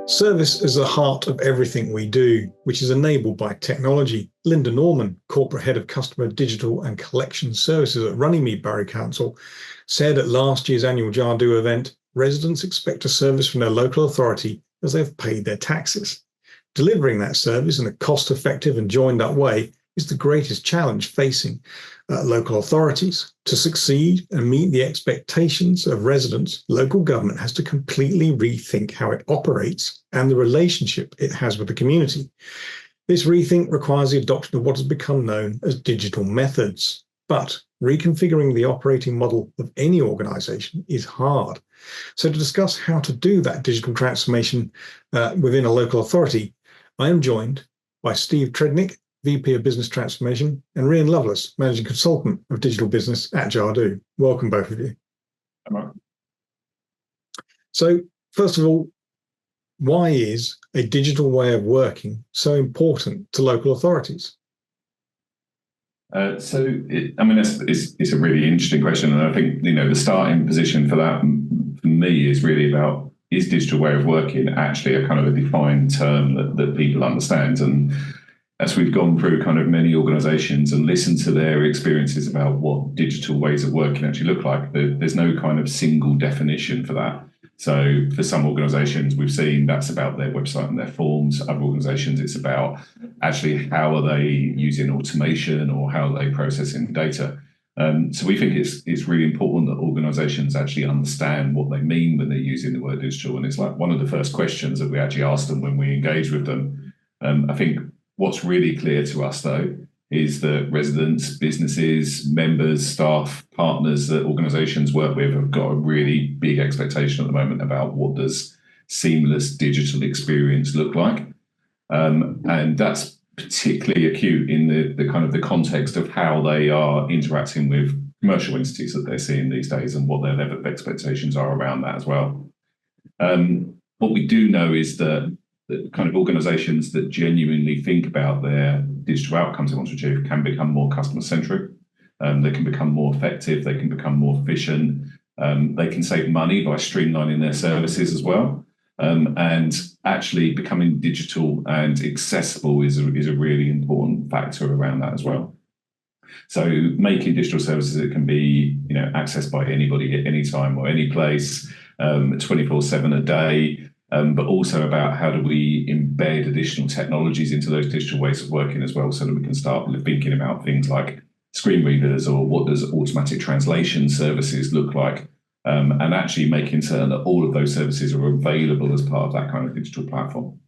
Service is the heart of everything we do, which is enabled by technology. Linda Norman, Corporate Head of Customer Digital and Collection Services at Runnymede Borough Council, said at last year's annual Jadu event, residents expect a service from their local authority as they have paid their taxes. Delivering that service in a cost-effective and joined-up way is the greatest challenge facing local authorities. To succeed and meet the expectations of residents, local government has to completely rethink how it operates and the relationship it has with the community. This rethink requires the adoption of what has become known as digital methods. But reconfiguring the operating model of any organisation is hard. So to discuss how to do that digital transformation within a local authority, I am joined by Steve Tredinnick, VP of Business Transformation, and Rhian Loveless, Managing Consultant of Digital Business at Jadu. Welcome, both of you. Hi, Mark. So, first of all, why is a digital way of working so important to local authorities? It's a really interesting question, and I think the starting position for that for me is really about, is digital way of working actually a kind of a defined term that people understand? And as we've gone through kind of many organisations and listened to their experiences about what digital ways of working actually look like, there's no kind of single definition for that. So for some organisations, we've seen that's about their website and their forms. Other organisations, it's about actually how are they using automation or how are they processing data. So we think it's really important that organisations actually understand what they mean when they're using the word digital. And it's like one of the first questions that we actually ask them when we engage with them. I think what's really clear to us, though, is that residents, businesses, members, staff, partners that organisations work with have got a really big expectation at the moment about what does seamless digital experience look like. And that's particularly acute in the kind of the context of how they are interacting with commercial entities that they're seeing these days and what their level of expectations are around that as well. What we do know is that the kind of organisations that genuinely think about their digital outcomes they want to achieve can become more customer-centric. They can become more effective. They can become more efficient. They can save money by streamlining their services as well. And actually becoming digital and accessible is a really important factor around that as well. So making digital services that can be accessed by anybody at any time or any place, 24/7 a day. But also about how do we embed additional technologies into those digital ways of working as well, so that we can start thinking about things like screen readers or what does automatic translation services look like, and actually making certain that all of those services are available as part of that kind of digital platform.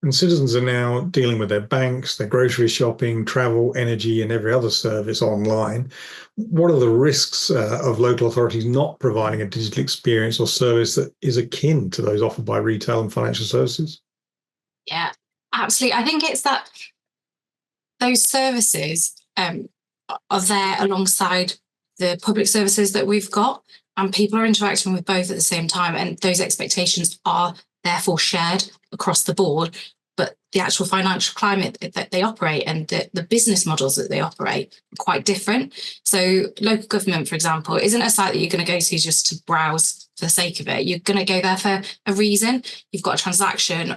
And citizens are now dealing with their banks, their grocery shopping, travel, energy, and every other service online. What are the risks of local authorities not providing a digital experience or service that is akin to those offered by retail and financial services? Yeah, absolutely. I think it's that those services are there alongside the public services that we've got, and people are interacting with both at the same time, and those expectations are therefore shared across the board. But the actual financial climate that they operate and the business models that they operate are quite different. So local government, for example, isn't a site that you're going to go to just to browse for the sake of it. You're going to go there for a reason. You've got a transaction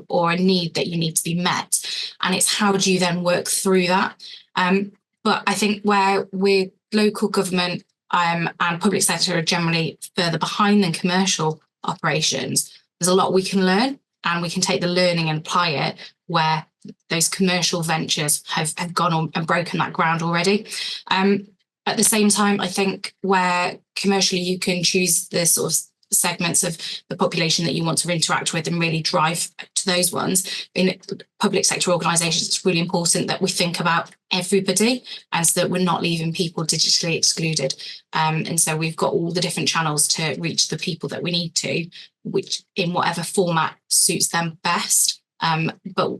or a need that you need to be met. And it's how do you then work through that? But I think where we're local government and public sector are generally further behind than commercial operations, there's a lot we can learn, and we can take the learning and apply it where those commercial ventures have gone on and broken that ground already. At the same time, I think where commercially you can choose the sort of segments of the population that you want to interact with and really drive to those ones. In public sector organisations, it's really important that we think about everybody and so that we're not leaving people digitally excluded. And so we've got all the different channels to reach the people that we need to, which in whatever format suits them best, but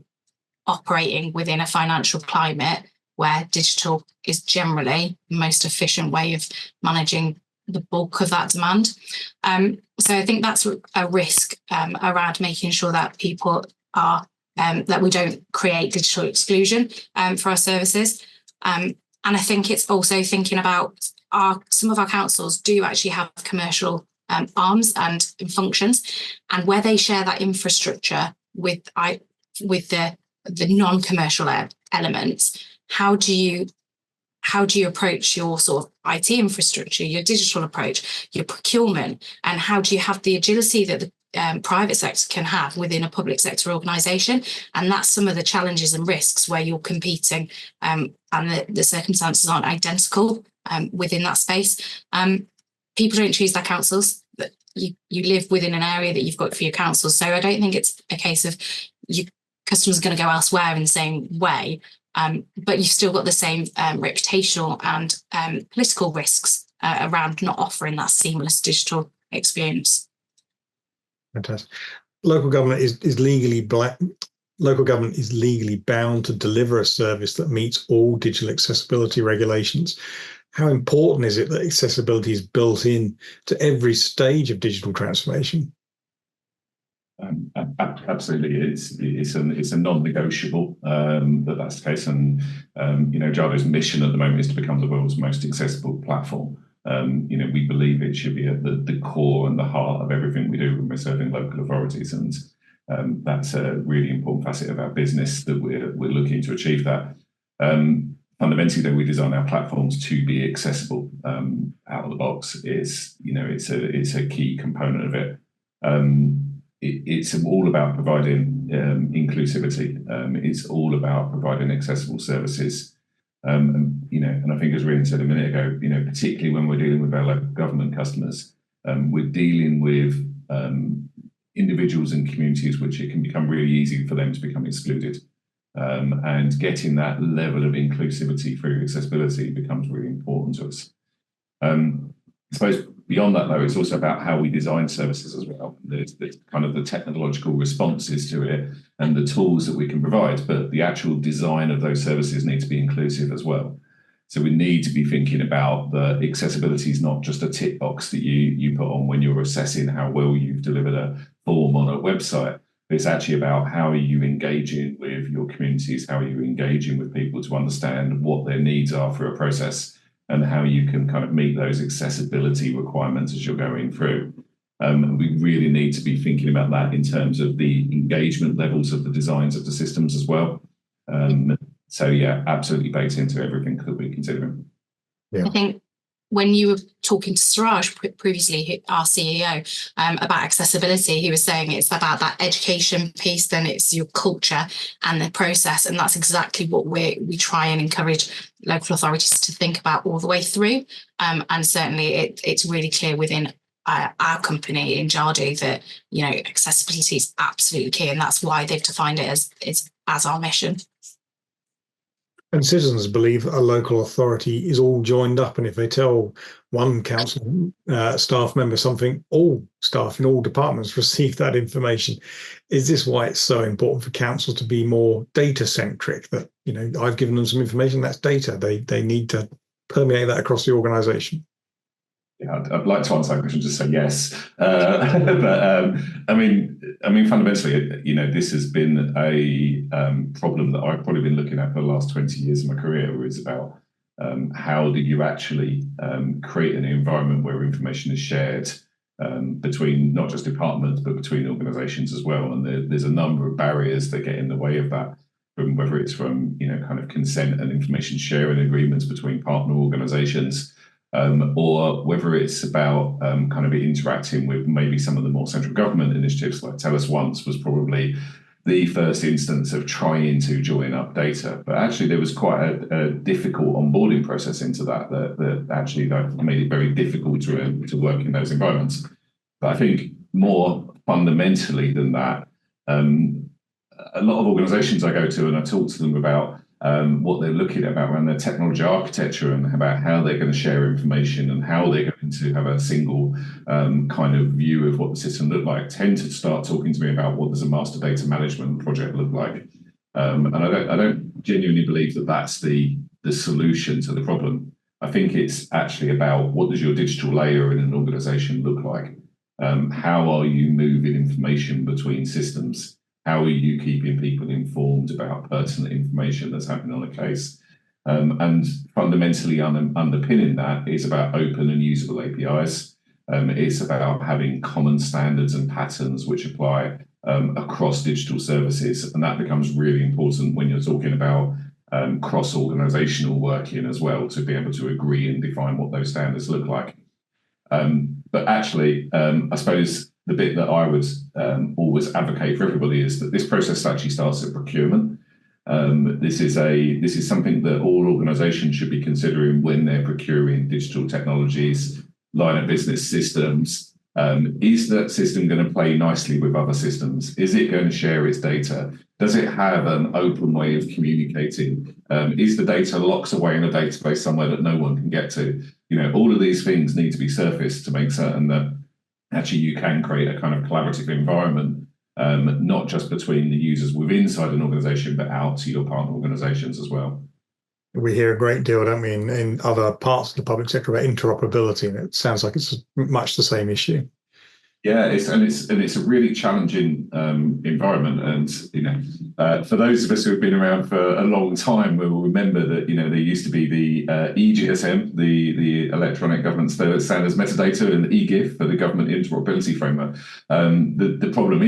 operating within a financial climate where digital is generally the most efficient way of managing the bulk of that demand. So I think that's a risk around making sure that people are, that we don't create digital exclusion for our services. And I think it's also thinking about some of our councils do actually have commercial arms and functions, and where they share that infrastructure with the non-commercial elements. How do you approach your sort of IT infrastructure, your digital approach, your procurement, and how do you have the agility that the private sector can have within a public sector organisation? And that's some of the challenges and risks where you're competing, and the circumstances aren't identical within that space. People don't choose their councils. But you live within an area that you've got for your council. So I don't think it's a case of your customers are going to go elsewhere in the same way. But you've still got the same reputational and political risks around not offering that seamless digital experience. Fantastic. Local government is legally bound to deliver a service that meets all digital accessibility regulations. How important is it that accessibility is built in to every stage of digital transformation? Absolutely, it's a non-negotiable that's the case, and Jadu's mission at the moment is to become the world's most accessible platform. We believe it should be at the core and the heart of everything we do when we're serving local authorities, and that's a really important facet of our business that we're looking to achieve that. Fundamentally, though, we design our platforms to be accessible out of the box. It's a key component of it. It's all about providing inclusivity. It's all about providing accessible services. And I think, as Rhian said a minute ago, particularly when we're dealing with our local government customers, we're dealing with individuals and communities which it can become really easy for them to become excluded. And getting that level of inclusivity through accessibility becomes really important to us. I suppose beyond that, though, it's also about how we design services as well. There's kind of the technological responses to it and the tools that we can provide, but the actual design of those services need to be inclusive as well. So we need to be thinking about the accessibility is not just a tick box that you put on when you're assessing how well you've delivered a form on a website. It's actually about how are you engaging with your communities, how are you engaging with people to understand what their needs are for a process, and how you can kind of meet those accessibility requirements as you're going through. We really need to be thinking about that in terms of the engagement levels of the designs of the systems as well. So yeah, absolutely baked into everything that we're considering. Yeah. I think when you were talking to Suraj previously, our CEO, about accessibility, he was saying it's about that education piece, then it's your culture and the process. And that's exactly what we try and encourage local authorities to think about all the way through. And certainly it's really clear within our company in Jadu that, accessibility is absolutely key. And that's why they've defined it as our mission. And citizens believe a local authority is all joined up, and if they tell one council staff member something, all staff in all departments receive that information. Is this why it's so important for councils to be more data-centric? That, I've given them some information, that's data. They need to permeate that across the organisation. Yeah, I'd like to answer that question, just say yes. But I mean, fundamentally, this has been a problem that I've probably been looking at for the last 20 years of my career, is about how do you actually create an environment where information is shared between not just departments, but between organisations as well. And there's a number of barriers that get in the way of that, whether it's from kind of consent and information sharing agreements between partner organisations, or whether it's about kind of interacting with maybe some of the more central government initiatives, like Tell Us Once was probably the first instance of trying to join up data. But actually there was quite a difficult onboarding process into that actually made it very difficult to work in those environments. But I think more fundamentally than that, a lot of organisations I go to and I talk to them about what they're looking at about around their technology architecture and about how they're going to share information and how they're going to have a single kind of view of what the system look like, tend to start talking to me about what does a master data management project look like. And I don't genuinely believe that that's the solution to the problem. I think it's actually about what does your digital layer in an organisation look like? How are you moving information between systems? How are you keeping people informed about pertinent information that's happening on a case? And fundamentally underpinning that is about open and usable APIs. It's about having common standards and patterns which apply across digital services. And that becomes really important when you're talking about cross-organizational working as well, to be able to agree and define what those standards look like. But actually, I suppose the bit that I would always advocate for everybody is that this process actually starts at procurement. This is something that all organizations should be considering when they're procuring digital technologies, line of business systems. Is that system going to play nicely with other systems? Is it going to share its data? Does it have an open way of communicating? Is the data locked away in a database somewhere that no one can get to? All of these things need to be surfaced to make certain that actually you can create a kind of collaborative environment, not just between the users within inside an organization, but out to your partner organizations as well. We hear a great deal, don't we, in other parts of the public sector about interoperability, and it sounds like it's much the same issue. Yeah, it's a really challenging environment, and for those of us who have been around for a long time, we will remember that there used to be the EGSM, the Electronic Government Standards Metadata, and the EGIF for the Government Interoperability Framework. The problem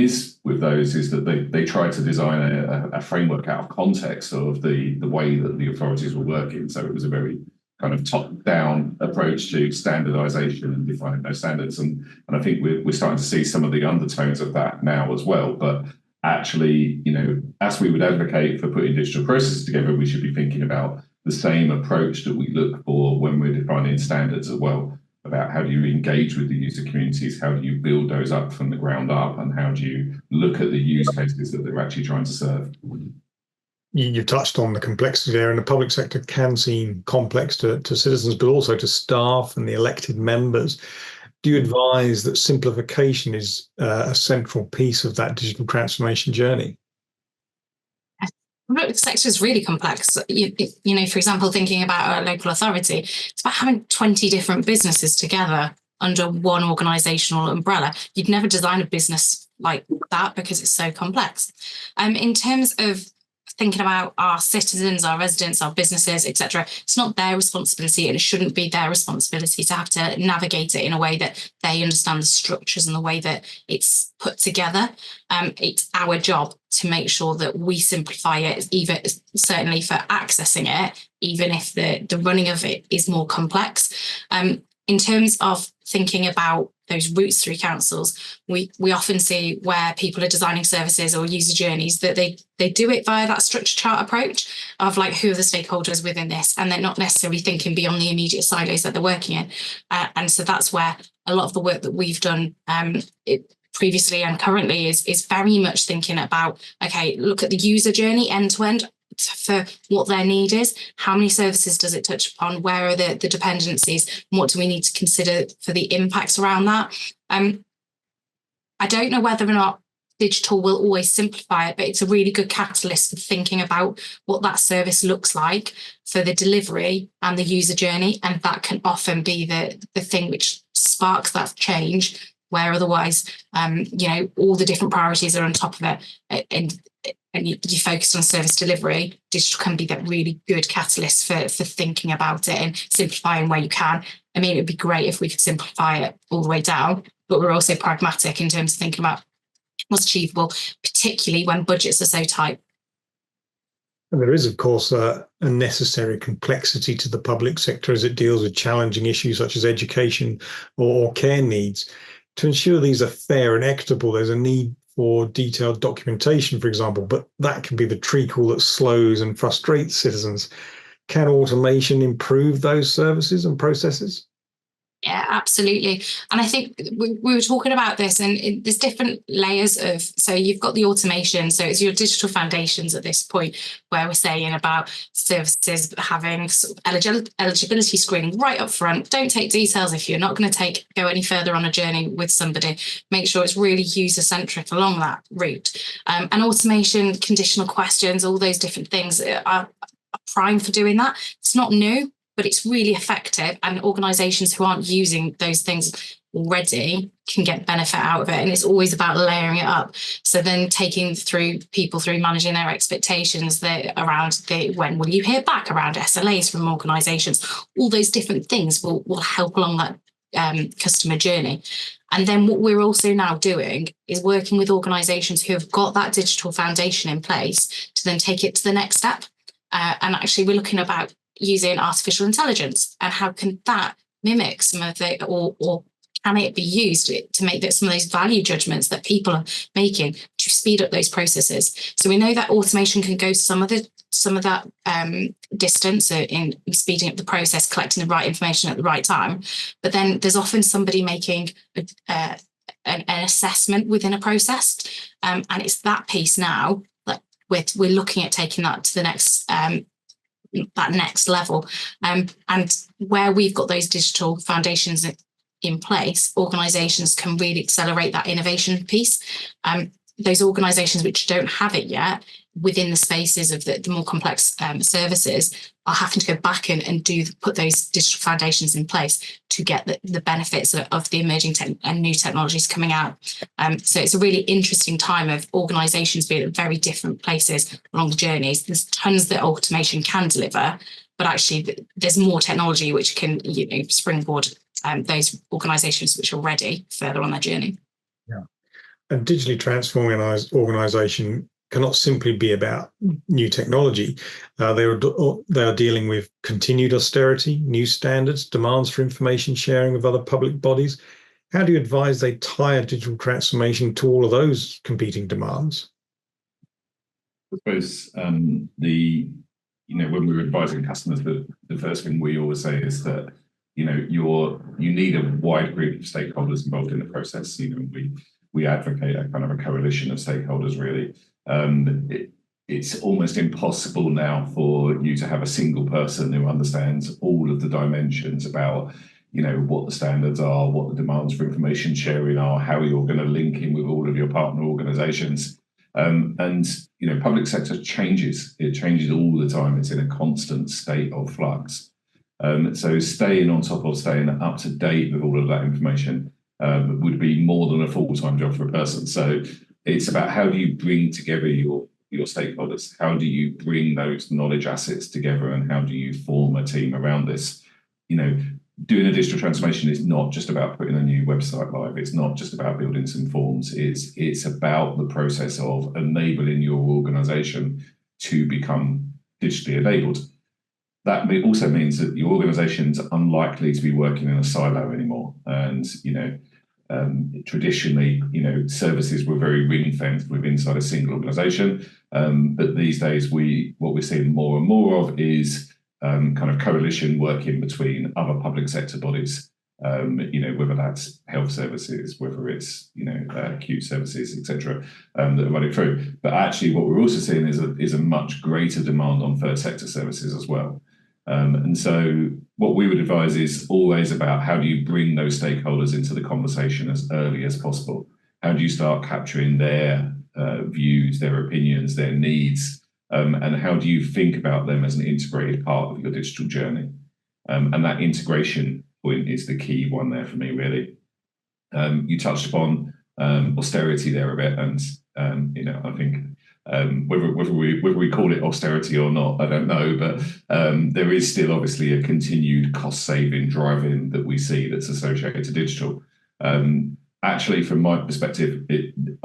with those is that they tried to design a framework out of context of the way that the authorities were working. So it was a very kind of top-down approach to standardization and defining those standards. And I think we're starting to see some of the undertones of that now as well. But actually, as we would advocate for putting digital processes together, we should be thinking about the same approach that we look for when we're defining standards as well, about how do you engage with the user communities, how do you build those up from the ground up, and how do you look at the use cases that they're actually trying to serve. You touched on the complexity there, and the public sector can seem complex to citizens, but also to staff and the elected members. Do you advise that simplification is a central piece of that digital transformation journey? The public sector is really complex. For example, thinking about a local authority, it's about having 20 different businesses together under one organisational umbrella. You'd never design a business like that because it's so complex. In terms of thinking about our citizens, our residents, our businesses, etc., it's not their responsibility, and it shouldn't be their responsibility to have to navigate it in a way that they understand the structures and the way that it's put together. It's our job to make sure that we simplify it, certainly for accessing it, even if the running of it is more complex. In terms of thinking about those routes through councils, we often see where people are designing services or user journeys that they do it via that structure chart approach of like, who are the stakeholders within this, and they're not necessarily thinking beyond the immediate silos that they're working in. And so that's where a lot of the work that we've done previously and currently is very much thinking about, okay, look at the user journey end to end for what their need is. How many services does it touch upon? Where are the dependencies? And what do we need to consider for the impacts around that? I don't know whether or not digital will always simplify it, but it's a really good catalyst for thinking about what that service looks like for the delivery and the user journey. And that can often be the thing which sparks that change, where otherwise, all the different priorities are on top of it. And you focus on service delivery, digital can be that really good catalyst for thinking about it and simplifying where you can. I mean, it'd be great if we could simplify it all the way down, but we're also pragmatic in terms of thinking about what's achievable, particularly when budgets are so tight. And there is, of course, a necessary complexity to the public sector as it deals with challenging issues such as education or care needs. To ensure these are fair and equitable, there's a need for detailed documentation, for example, but that can be the treacle that slows and frustrates citizens. Can automation improve those services and processes? Yeah, absolutely. And I think we were talking about this, and there's different layers of, so you've got the automation, so it's your digital foundations at this point, where we're saying about services having sort of eligibility screening right up front. Don't take details if you're not going to go any further on a journey with somebody. Make sure it's really user-centric along that route. And automation, conditional questions, all those different things are prime for doing that. It's not new, but it's really effective, and organisations who aren't using those things already can get benefit out of it. And it's always about layering it up. So then taking people through managing their expectations around when will you hear back around SLAs from organisations, all those different things will help along customer journey. And then what we're also now doing is working with organisations who have got that digital foundation in place to then take it to the next step. And actually, we're looking about using artificial intelligence and how can that mimic some of the, or can it be used to make some of those value judgments that people are making to speed up those processes. So we know that automation can go some of that distance in speeding up the process, collecting the right information at the right time. But then there's often somebody making an assessment within a process, and it's that piece now that we're looking at taking that to the next that next level. And where we've got those digital foundations in place, organisations can really accelerate that innovation piece. Those organisations which don't have it yet within the spaces of the more complex services are having to go back and put those digital foundations in place to get the benefits of the emerging and new technologies coming out. So it's a really interesting time of organisations being at very different places along the journeys. There's tons that automation can deliver, but actually there's more technology which can springboard those organisations which are ready further on their journey. Yeah, and digitally transforming an organisation cannot simply be about new technology. They are dealing with continued austerity, new standards, demands for information sharing with other public bodies. How do you advise they tie a digital transformation to all of those competing demands? I suppose when we're advising customers, the first thing we always say is that you need a wide group of stakeholders involved in the process. We advocate a kind of a coalition of stakeholders, really. It's almost impossible now for you to have a single person who understands all of the dimensions about, what the standards are, what the demands for information sharing are, how you're going to link in with all of your partner organisations. Public sector changes. It changes all the time. It's in a constant state of flux. So staying on top of, staying up to date with all of that information would be more than a full-time job for a person. So it's about how do you bring together your stakeholders? How do you bring those knowledge assets together, and how do you form a team around this? Doing a digital transformation is not just about putting a new website live. It's not just about building some forms. It's about the process of enabling your organisation to become digitally enabled. That also means that your organisation's unlikely to be working in a silo anymore. And traditionally, services were very ring-fenced within inside a single organisation. But these days, what we're seeing more and more of is kind of coalition working between other public sector bodies. Whether that's health services, whether it's acute services, etc., that are running through. But actually, what we're also seeing is a much greater demand on third sector services as well. And so what we would advise is always about how do you bring those stakeholders into the conversation as early as possible? How do you start capturing their views, their opinions, their needs, and how do you think about them as an integrated part of your digital journey? And that integration point is the key one there for me, really. You touched upon austerity there a bit, and I think whether we call it austerity or not, I don't know, but there is still obviously a continued cost-saving driving that we see that's associated to digital. Actually, from my perspective,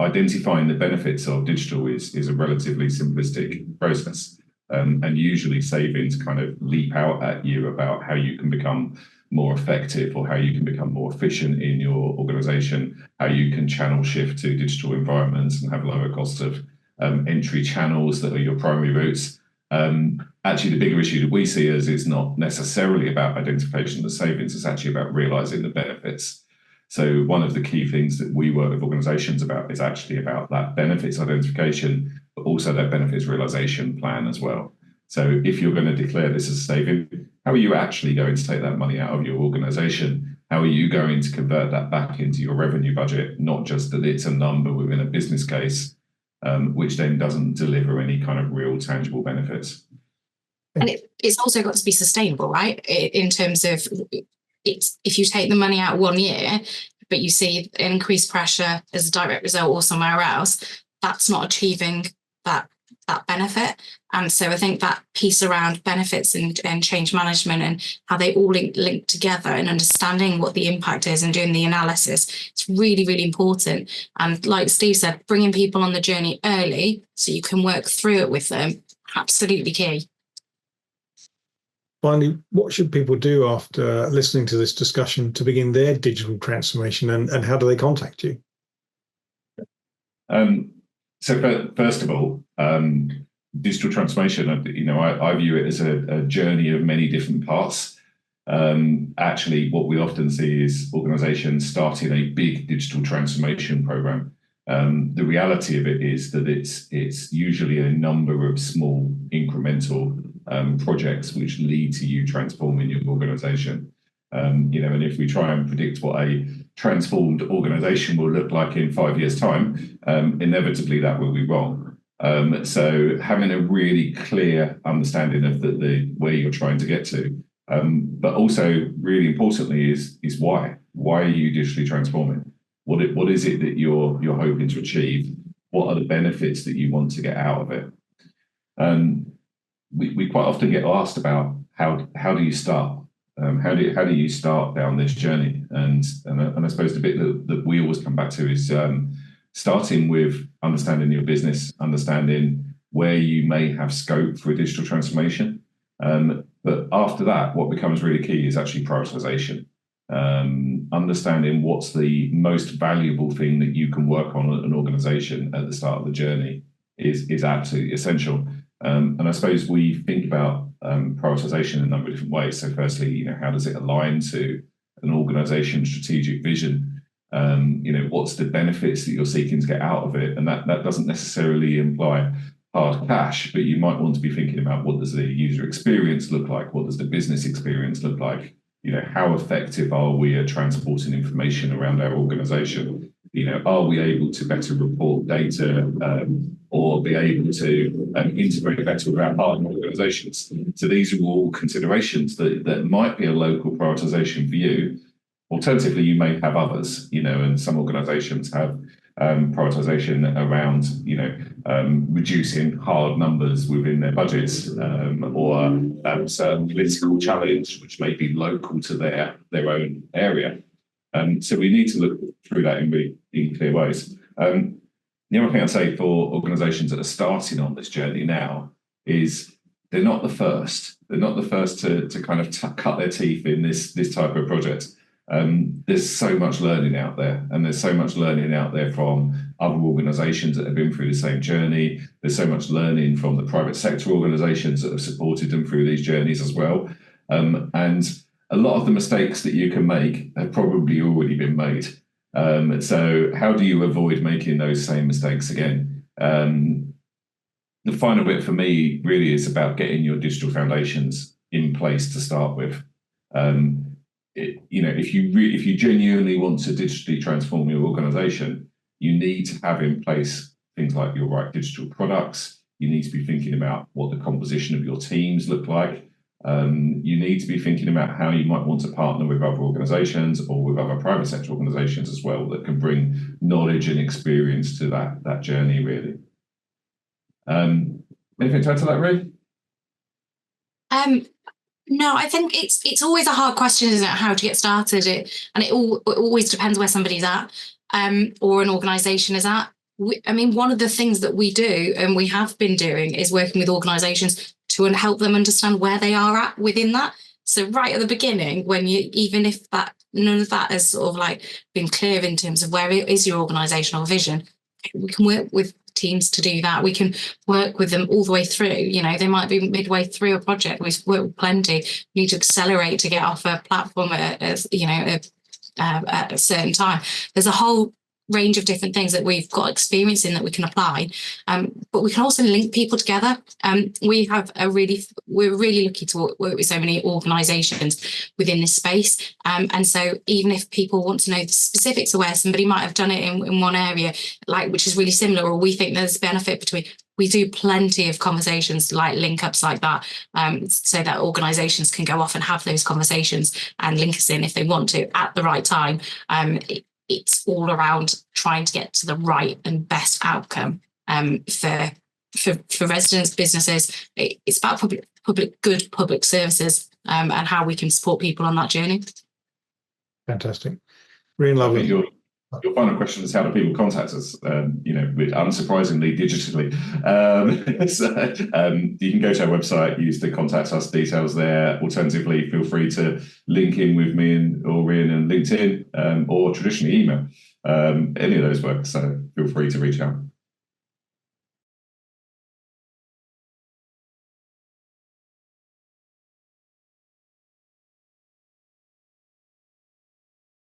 identifying the benefits of digital is a relatively simplistic process, and usually savings kind of leap out at you about how you can become more effective or how you can become more efficient in your organisation, how you can channel shift to digital environments and have lower costs of entry channels that are your primary routes. Actually, the bigger issue that we see is not necessarily about identification of the savings, it's actually about realising the benefits. So one of the key things that we work with organisations about is actually about that benefits identification, but also that benefits realisation plan as well. So if you're going to declare this as a saving, how are you actually going to take that money out of your organisation? How are you going to convert that back into your revenue budget? Not just that it's a number within a business case, which then doesn't deliver any kind of real tangible benefits. And it's also got to be sustainable, right? In terms of if you take the money out 1 year, but you see increased pressure as a direct result or somewhere else, that's not achieving that that benefit. And so I think that piece around benefits and change management and how they all link together and understanding what the impact is and doing the analysis, it's really, really important. And like Steve said, bringing people on the journey early so you can work through it with them, absolutely key. Finally, what should people do after listening to this discussion to begin their digital transformation, and how do they contact you? So first of all, digital transformation, I view it as a journey of many different parts. Actually, what we often see is organizations starting a big digital transformation program. The reality of it is that it's usually a number of small incremental projects which lead to you transforming your organization. And if we try and predict what a transformed organization will look like in 5 years' time, inevitably that will be wrong. So having a really clear understanding of the where you're trying to get to, but also really importantly is why. Why are you digitally transforming? What is it that you're hoping to achieve? What are the benefits that you want to get out of it? We quite often get asked about how do you start? How do you start down this journey? And I suppose the bit that we always come back to is starting with understanding your business, understanding where you may have scope for a digital transformation. But after that, what becomes really key is actually prioritization. Understanding what's the most valuable thing that you can work on at an organization at the start of the journey is absolutely essential. And I suppose we think about prioritization in a number of different ways. So firstly, how does it align to an organization's strategic vision? What's the benefits that you're seeking to get out of it? And that doesn't necessarily imply hard cash, but you might want to be thinking about what does the user experience look like? What does the business experience look like? How effective are we at transporting information around our organization? Are we able to better report data or be able to integrate better with our partner organizations? So these are all considerations that might be a local prioritization for you. Alternatively, you may have others, and some organizations have prioritization around, reducing hard numbers within their budgets, or a certain political challenge, which may be local to their own area. So we need to look through that in really clear ways. The other thing I'd say for organizations that are starting on this journey now is they're not the first. They're not the first to kind of cut their teeth in this type of project. There's so much learning out there, and there's so much learning out there from other organizations that have been through the same journey. There's so much learning from the private sector organizations that have supported them through these journeys as well. And a lot of the mistakes that you can make have probably already been made. So how do you avoid making those same mistakes again? The final bit for me really is about getting your digital foundations in place to start with. If you genuinely want to digitally transform your organization, you need to have in place things like your right digital products. You need to be thinking about what the composition of your teams look like. You need to be thinking about how you might want to partner with other organizations or with other private sector organizations as well that can bring knowledge and experience to that journey, really. Anything to add to that, Rhian? No, I think it's always a hard question, isn't it, how to get started? It always depends where somebody's at, or an organisation is at. One of the things that we do and we have been doing is working with organisations to help them understand where they are at within that. So right at the beginning, when even if none of that has sort of like been clear in terms of where is your organisational vision, we can work with teams to do that. We can work with them all the way through. They might be midway through a project. We've worked with plenty. We need to accelerate to get off a platform at a certain time. There's a whole range of different things that we've got experience in that we can apply, but we can also link people together. We're really lucky to work with so many organisations within this space, and so even if people want to know the specifics of where somebody might have done it in one area, which is really similar, or we think there's benefit between, we do plenty of conversations like link ups like that, so that organisations can go off and have those conversations and link us in if they want to at the right time. It's all around trying to get to the right and best outcome for for residents, businesses. It's about public services, and how we can support people on that journey. Fantastic. Rhian Loveless. Your final question is, how do people contact us? Unsurprisingly, digitally. You can go to our website, use the contact us details there. Alternatively, feel free to link in with me or Rhian and LinkedIn, or traditionally email. Any of those work, so feel free to reach out.